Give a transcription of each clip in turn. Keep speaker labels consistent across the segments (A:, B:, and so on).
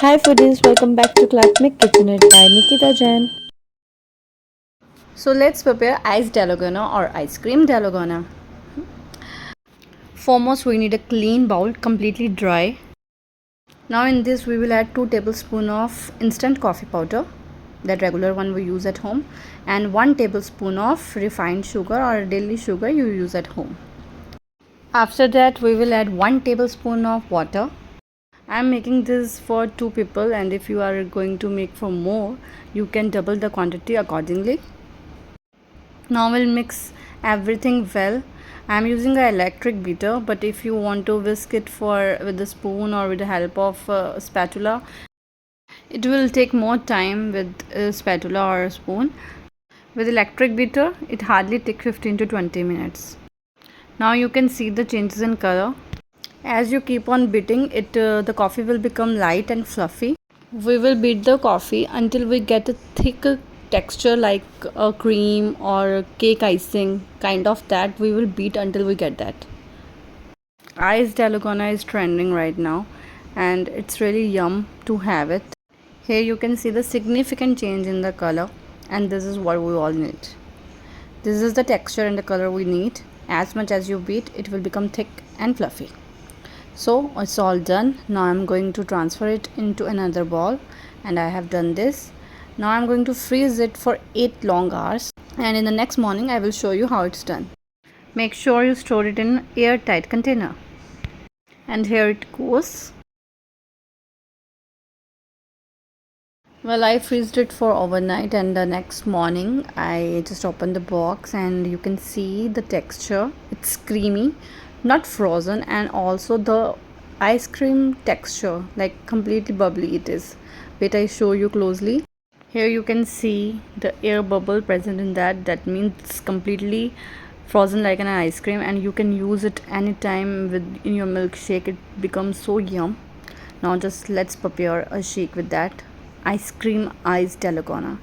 A: Hi foodies, welcome back to Classmic Kitchenette by Nikita Jain. So let's prepare iced Dalgona or ice cream Dalgona. Foremost we need a clean bowl, completely dry. Now in this we will add 2 tablespoons of instant coffee powder, that regular one we use at home, and 1 tablespoon of refined sugar or daily sugar you use at home. After that we will add 1 tablespoon of water. I am making this for 2 people, and if you are going to make for more you can double the quantity accordingly. Now we'll mix everything well. I am using an electric beater, but if you want to whisk it with a spoon or with the help of a spatula, it will take more time with a spatula or a spoon. With electric beater it hardly takes 15 to 20 minutes. Now you can see the changes in color. As you keep on beating it, the coffee will become light and fluffy. We will beat the coffee until we get a thick texture like a cream or cake icing, kind of that. We will beat until we get that. Iced Dalgona is trending right now, and it's really yum to have it. Here you can see the significant change in the color, and this is what we all need. This is the texture and the color we need. As much as you beat, it will become thick and fluffy. So it's all done. Now I'm going to transfer it into another bowl, and I have done this. Now I'm going to freeze it for 8 long hours, and in the next morning I will show you how it's done. Make sure you store it in an airtight container. And here it goes. Well, I freezed it for overnight, and the next morning I just opened the box and you can see the texture. It's creamy, not frozen, and also the ice cream texture, like completely bubbly it is. Wait, I show you closely. Here you can see the air bubble present in that. That means it's completely frozen like an ice cream, and you can use it anytime in your milkshake. It becomes so yum. Now just let's prepare a shake with that ice cream iced Dalgona.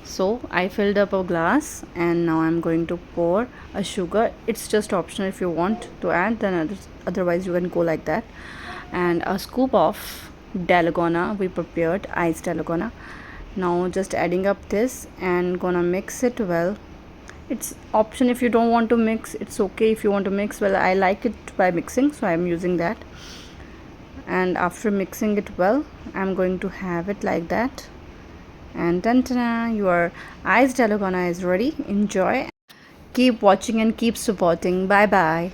A: So I filled up a glass, and now I'm going to pour a sugar. It's just optional. If you want to add, then otherwise you can go like that. And a scoop of Dalgona we prepared, iced Dalgona. Now just adding up this and gonna mix it well. It's option. If you don't want to mix, it's okay. If you want to mix, well, I like it by mixing, so I'm using that. And after mixing it well, I'm going to have it like that, and ta-da, your iced Dalgona is ready. Enjoy, keep watching and keep supporting. Bye bye.